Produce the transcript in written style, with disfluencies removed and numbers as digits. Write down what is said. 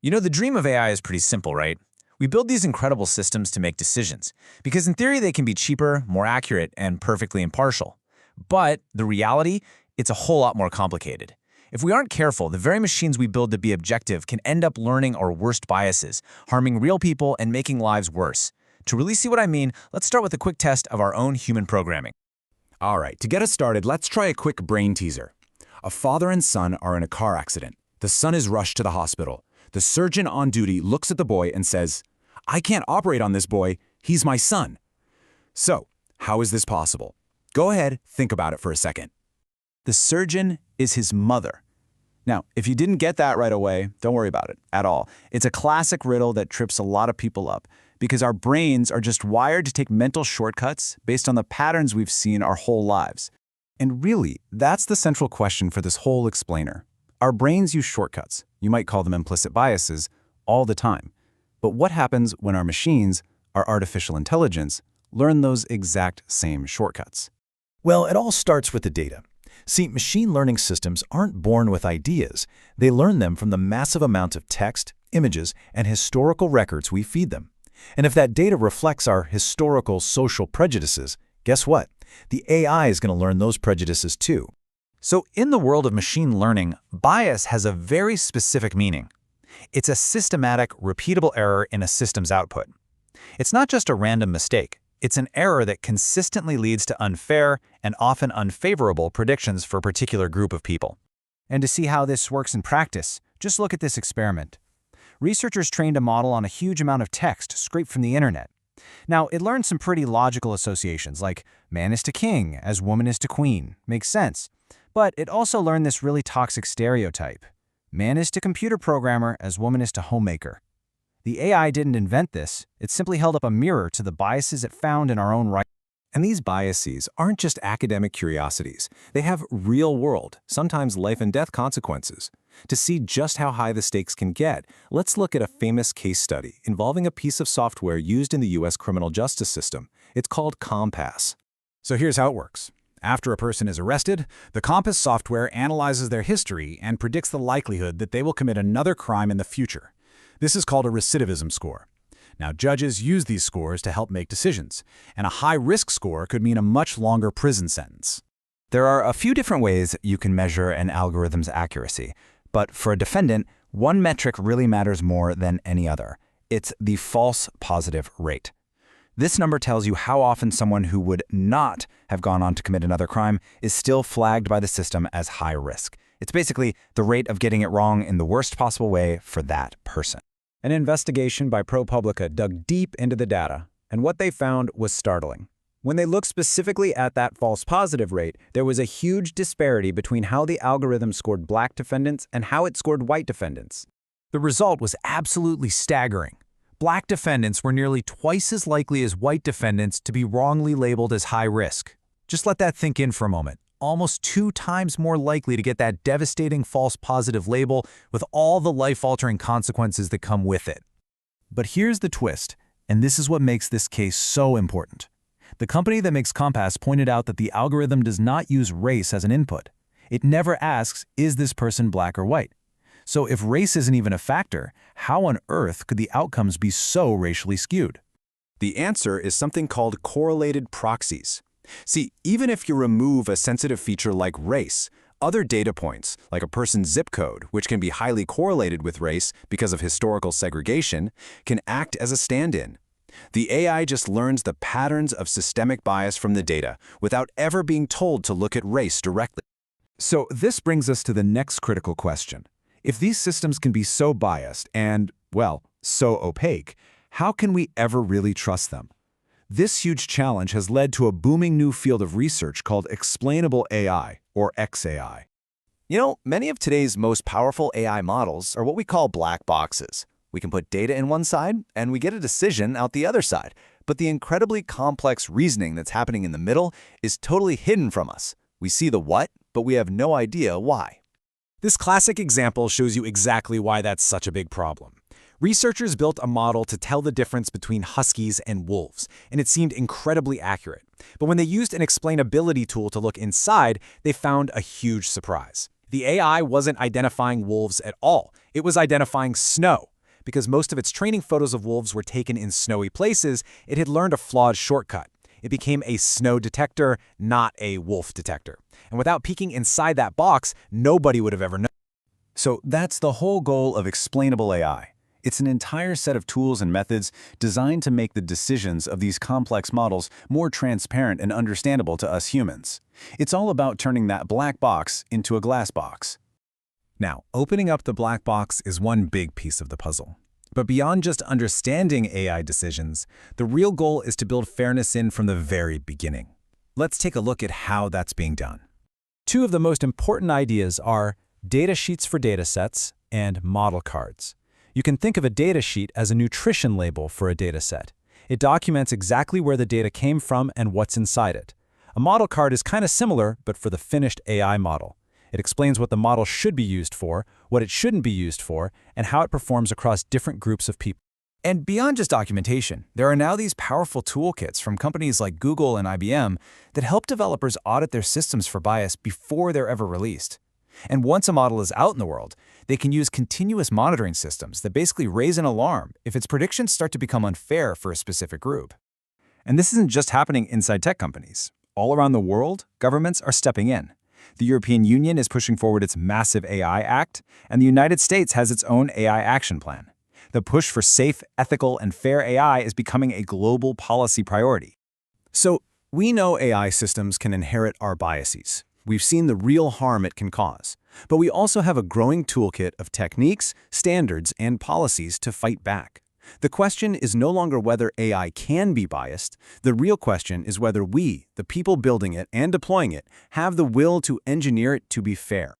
You know, the dream of AI is pretty simple, right? We build these incredible systems to make decisions, because in theory they can be cheaper, more accurate, and perfectly impartial. But the reality, it's a whole lot more complicated. If we aren't careful, the very machines we build to be objective can end up learning our worst biases, harming real people and making lives worse. To really see what I mean, let's start with a quick test of our own human programming. All right, to get us started, let's try a quick brain teaser. A father and son are in a car accident. The son is rushed to the hospital. The surgeon on duty looks at the boy and says, "I can't operate on this boy. He's my son." So, how is this possible? Go ahead, think about it for a second. The surgeon is his mother. Now, if you didn't get that right away, don't worry about it at all. It's a classic riddle that trips a lot of people up because our brains are just wired to take mental shortcuts based on the patterns we've seen our whole lives. And really, that's the central question for this whole explainer. Our brains use shortcuts, you might call them implicit biases, all the time. But what happens when our machines, our artificial intelligence, learn those exact same shortcuts? Well, it all starts with the data. See, machine learning systems aren't born with ideas. They learn them from the massive amount of text, images, and historical records we feed them. And if that data reflects our historical social prejudices, guess what? The AI is going to learn those prejudices too. So in the world of machine learning, bias has a very specific meaning. It's a systematic, repeatable error in a system's output. It's not just a random mistake. It's an error that consistently leads to unfair and often unfavorable predictions for a particular group of people. And to see how this works in practice, just look at this experiment. Researchers trained a model on a huge amount of text scraped from the internet. Now, it learned some pretty logical associations, like man is to king as woman is to queen. Makes sense. But it also learned this really toxic stereotype. Man is to computer programmer as woman is to homemaker. The AI didn't invent this, it simply held up a mirror to the biases it found in our own right. And these biases aren't just academic curiosities. They have real-world, sometimes life-and-death consequences. To see just how high the stakes can get, let's look at a famous case study involving a piece of software used in the U.S. criminal justice system. It's called Compass. So here's how it works. After a person is arrested, the Compass software analyzes their history and predicts the likelihood that they will commit another crime in the future. This is called a recidivism score. Now, judges use these scores to help make decisions, and a high-risk score could mean a much longer prison sentence. There are a few different ways you can measure an algorithm's accuracy, but for a defendant, one metric really matters more than any other. It's the false positive rate. This number tells you how often someone who would not have gone on to commit another crime is still flagged by the system as high risk. It's basically the rate of getting it wrong in the worst possible way for that person. An investigation by ProPublica dug deep into the data, and what they found was startling. When they looked specifically at that false positive rate, there was a huge disparity between how the algorithm scored black defendants and how it scored white defendants. The result was absolutely staggering. Black defendants were nearly twice as likely as white defendants to be wrongly labeled as high risk. Just let that think in for a moment. Almost 2 times more likely to get that devastating false positive label with all the life-altering consequences that come with it. But here's the twist, and this is what makes this case so important. The company that makes Compass pointed out that the algorithm does not use race as an input. It never asks, is this person black or white? So if race isn't even a factor, how on earth could the outcomes be so racially skewed? The answer is something called correlated proxies. See, even if you remove a sensitive feature like race, other data points, like a person's zip code, which can be highly correlated with race because of historical segregation, can act as a stand-in. The AI just learns the patterns of systemic bias from the data without ever being told to look at race directly. So this brings us to the next critical question. If these systems can be so biased and, well, so opaque, how can we ever really trust them? This huge challenge has led to a booming new field of research called explainable AI, or XAI. You know, many of today's most powerful AI models are what we call black boxes. We can put data in one side, and we get a decision out the other side. But the incredibly complex reasoning that's happening in the middle is totally hidden from us. We see the what, but we have no idea why. This classic example shows you exactly why that's such a big problem. Researchers built a model to tell the difference between huskies and wolves, and it seemed incredibly accurate. But when they used an explainability tool to look inside, they found a huge surprise. The AI wasn't identifying wolves at all. It was identifying snow. Because most of its training photos of wolves were taken in snowy places, it had learned a flawed shortcut. It became a snow detector, not a wolf detector. And without peeking inside that box, nobody would have ever known. So that's the whole goal of explainable AI. It's an entire set of tools and methods designed to make the decisions of these complex models more transparent and understandable to us humans. It's all about turning that black box into a glass box. Now, opening up the black box is one big piece of the puzzle. But beyond just understanding AI decisions, the real goal is to build fairness in from the very beginning. Let's take a look at how that's being done. Two of the most important ideas are data sheets for datasets and model cards. You can think of a data sheet as a nutrition label for a dataset. It documents exactly where the data came from and what's inside it. A model card is kind of similar, but for the finished AI model. It explains what the model should be used for, what it shouldn't be used for, and how it performs across different groups of people. And beyond just documentation, there are now these powerful toolkits from companies like Google and IBM that help developers audit their systems for bias before they're ever released. And once a model is out in the world, they can use continuous monitoring systems that basically raise an alarm if its predictions start to become unfair for a specific group. And this isn't just happening inside tech companies. All around the world, governments are stepping in. The European Union is pushing forward its massive AI Act, and the United States has its own AI action plan. The push for safe, ethical, and fair AI is becoming a global policy priority. So, we know AI systems can inherit our biases. We've seen the real harm it can cause. But we also have a growing toolkit of techniques, standards, and policies to fight back. The question is no longer whether AI can be biased. The real question is whether we, the people building it and deploying it, have the will to engineer it to be fair.